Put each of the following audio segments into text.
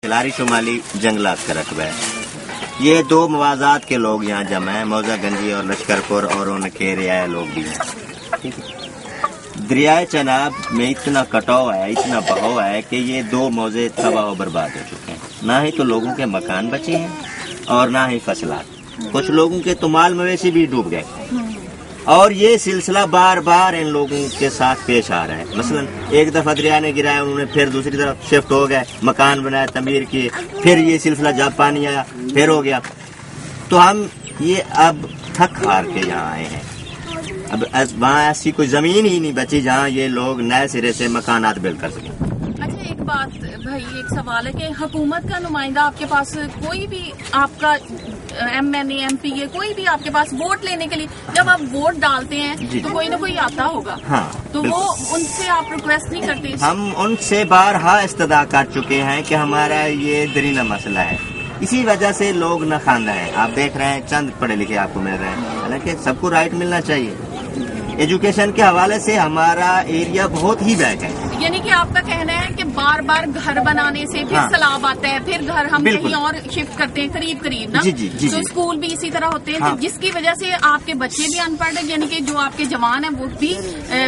کلاری شمالی جنگلات کا رقبہ ہے. یہ دو موازات کے لوگ یہاں جمع ہیں, موزہ گنجی اور لشکر پور اور ان کے رعایا لوگ بھی ہیں. دریائے چناب میں اتنا کٹاؤ ہے, اتنا بہاؤ ہے کہ یہ دو موزے تباہ و برباد ہو چکے ہیں. نہ ہی تو لوگوں کے مکان بچے ہیں اور نہ ہی فصلات. کچھ لوگوں کے تو مال مویشی بھی ڈوب گئے. اور یہ سلسلہ بار بار ان لوگوں کے ساتھ پیش آ رہا ہے. مثلا ایک دفعہ دریا نے گرایا, انہوں نے پھر دوسری طرف شفٹ ہو گئے, مکان بنایا, تعمیر کیے, پھر یہ سلسلہ جب پانی آیا پھر ہو گیا. تو ہم یہ اب تھک ہار کے یہاں آئے ہیں. اب وہاں ایسی کوئی زمین ہی نہیں بچی جہاں یہ لوگ نئے سرے سے مکانات بلڈ کر سکیں. اچھا ایک بات بھائی, ایک سوال ہے کہ حکومت کا نمائندہ آپ کے پاس کوئی بھی, آپ کا M N A M P A کوئی بھی آپ کے پاس ووٹ لینے کے لیے جب آپ ووٹ ڈالتے ہیں تو کوئی نہ کوئی آتا ہوگا. ہاں, تو وہ ان سے آپ ریکویسٹ نہیں کرتے؟ ہم ان سے بارہا استدعا کر چکے ہیں کہ ہمارا یہ درینہ مسئلہ ہے. اسی وجہ سے لوگ نہ خواندہ ہیں. آپ دیکھ رہے ہیں چند پڑھے لکھے آپ کو مل رہے ہیں, حالانکہ سب کو رائٹ ملنا چاہیے. ایجوکیشن کے حوالے سے ہمارا ایریا بہت ہی بیک ہے. یعنی کہ آپ کا کہنا ہے کہ بار بار گھر بنانے سے پھر سیلاب آتا ہے, پھر گھر ہم کہیں اور شفٹ کرتے ہیں قریب قریب نا. تو اسکول بھی اسی طرح ہوتے ہیں, جس کی وجہ سے آپ کے بچے بھی ان پڑھ, یعنی کہ جو آپ کے جوان ہیں وہ بھی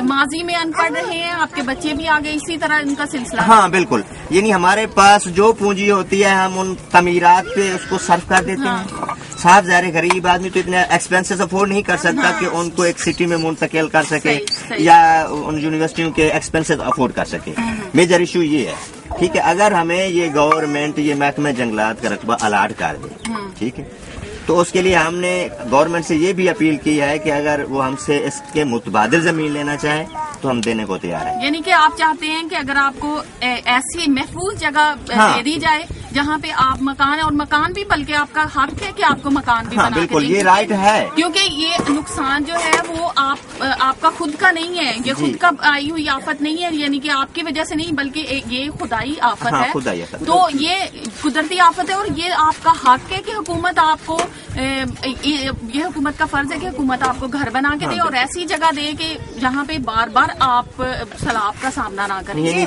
ماضی میں ان پڑھ رہے ہیں, آپ کے بچے بھی آگے اسی طرح ان کا سلسلہ. ہاں بالکل, یعنی ہمارے پاس جو پونجی ہوتی ہے ہم ان تعمیرات پہ اس کو صرف کر دیتے ہیں. صاحب ظاہر غریب آدمی تو اتنے ایکسپینسز افورڈ نہیں کر سکتا کہ ان کو ایک سٹی میں منتقل کر سکے یا ان یونیورسٹیوں کے ایکسپینسز افورڈ کر سکے. میجر ایشو یہ ہے. ٹھیک ہے, اگر ہمیں یہ گورنمنٹ یہ محکمہ جنگلات کا رقبہ الاٹ کر دے, ٹھیک ہے, تو اس کے لیے ہم نے گورنمنٹ سے یہ بھی اپیل کی ہے کہ اگر وہ ہم سے اس کے متبادل زمین لینا چاہیں تو ہم دینے کو تیار ہیں. یعنی کہ آپ چاہتے ہیں کہ اگر آپ کو ایسی محفوظ جگہ دے دی جائے جہاں پہ آپ مکان اور مکان بھی, بلکہ آپ کا حق ہے کہ آپ کو مکان بھی بنا کے بالکل یہ رائٹ ہے, کیونکہ یہ نقصان جو ہے وہ آپ کا خود کا نہیں ہے, یہ خود کا آئی ہوئی آفت نہیں ہے, یعنی کہ آپ کی وجہ سے نہیں بلکہ یہ خدائی آفت ہے. تو یہ قدرتی آفت ہے اور یہ آپ کا حق ہے کہ حکومت آپ کو, یہ حکومت کا فرض ہے کہ حکومت آپ کو گھر بنا کے دے اور ایسی جگہ دے کہ جہاں پہ بار بار آپ سیلاب کا سامنا نہ کریں. یعنی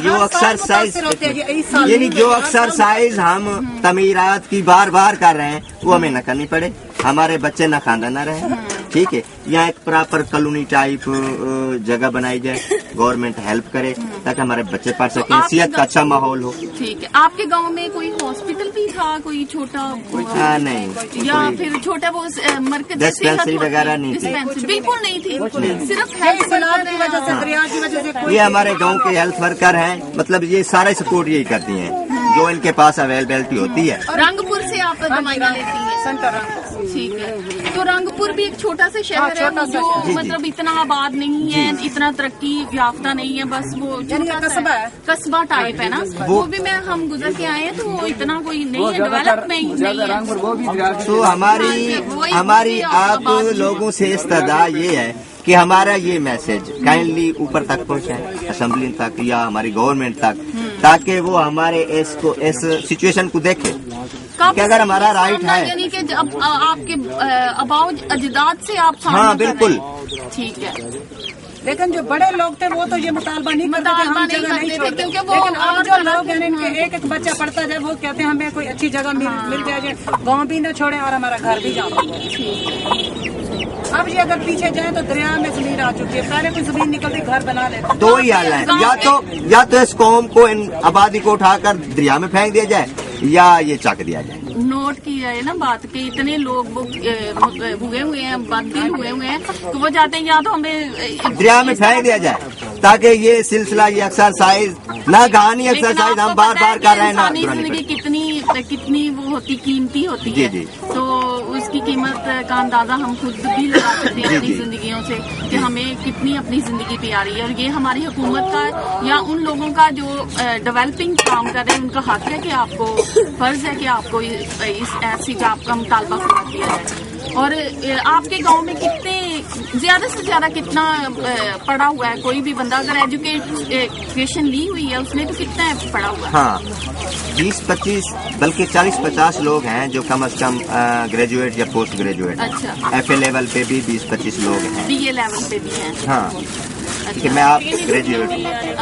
جو ایکسرسائز ہم تعمیرات کی بار بار کر رہے ہیں وہ ہمیں نہ کرنی پڑے, ہمارے بچے نہ خواندہ نہ رہے. ٹھیک ہے, یہاں ایک پراپر کالونی ٹائپ جگہ بنائی جائے, گورنمنٹ ہیلپ کرے تاکہ ہمارے بچے پڑھ سکیں, صحت کا اچھا ماحول ہو. ٹھیک ہے, آپ کے گاؤں میں کوئی ہاسپٹل بھی تھا, کوئی چھوٹا نہیں, یا پھر چھوٹا وہ مرکز ڈسپینسری وغیرہ نہیں تھی؟ بالکل نہیں تھی, صرف ہیلتھ ورکر. یہ ہمارے گاؤں کے ہیلتھ ورکر ہیں, مطلب یہ سارے سپورٹ یہی کرتی ہیں جو ان کے پاس اویلیبلٹی ہوتی ہے. رنگ پور سے آپ دوائیاں لیتی ہیں؟ ٹھیک ہے, تو رنگ پور بھی ایک چھوٹا سا شہر ہے جو مطلب اتنا آباد نہیں ہے, اتنا ترقی یافتہ نہیں ہے, بس وہ قصبہ ٹائپ ہے نا. وہ بھی میں ہم گزر کے آئے ہیں تو وہ اتنا کوئی نہیں ہے, ڈیولپ نہیں ہے. تو ہماری آپ لوگوں سے استدعا یہ ہے کہ ہمارا یہ میسج کائنڈلی اوپر تک پہنچائے, اسمبلی تک یا ہماری گورنمنٹ تک, تاکہ وہ ہمارے اس سچویشن کو دیکھے کہ اگر ہمارا رائٹ ہے. یعنی کہ جب آپ کے آباؤ اجداد سے آپ, ہاں بالکل ٹھیک ہے, لیکن جو بڑے لوگ تھے وہ تو یہ مطالبہ نہیں کرتے تھے, کیونکہ وہ اور جو لوگ ہیں ایک ایک بچہ پڑھتا جائے وہ کہتے ہیں ہمیں کوئی اچھی جگہ مل جائے, گاؤں بھی نہ چھوڑیں اور ہمارا گھر بھی جاؤ. اب یہ اگر پیچھے جائیں تو دریا میں زمین آ چکی ہے, پہلے کوئی زمین نکلتی گھر بنا لیتے. دو ہی حال ہیں, یا تو اس قوم کو ان آبادی کو اٹھا کر دریا میں پھینک دیا جائے یا یہ چک دیا جائے. نوٹ کی ہے نا بات کہ اتنے لوگ ہوئے ہوئے ہیں, بددل ہوئے ہوئے ہیں, تو وہ چاہتے ہیں یا تو ہمیں دریا میں پھینک دیا جائے تاکہ یہ سلسلہ, یہ ایکسرسائز نہ کہانی ایکسرسائز ہم بار بار کر رہے ہیں. زندگی کتنی وہ ہوتی, قیمتی ہوتی ہے, تو اس کی قیمت کا اندازہ ہم خود بھی لگا سکتے ہیں اپنی زندگیوں سے کہ ہمیں کتنی اپنی زندگی پیاری ہے. اور یہ ہماری حکومت کا یا ان لوگوں کا جو ڈیولپنگ کام کر رہے ہیں ان کا حق ہے کہ آپ کو فرض ہے کہ آپ کو اس ایسی جاب کا مطالبہ کروا دیا جائے. اور آپ کے گاؤں میں کتنے زیادہ سے زیادہ کتنا پڑھا ہوا ہے کوئی بھی بندہ, اگر ایجوکیشن لی ہوئی ہے اس نے تو کتنا پڑھا ہوا ہے؟ ہاں 20-25 بلکہ 40-50 لوگ ہیں جو کم از کم گریجویٹ یا پوسٹ گریجویٹ. اچھا, ایف اے لیول پہ بھی 20-25 لوگ ہیں, بی اے لیول پہ بھی ہیں. ہاں, میں آپ گریجویٹ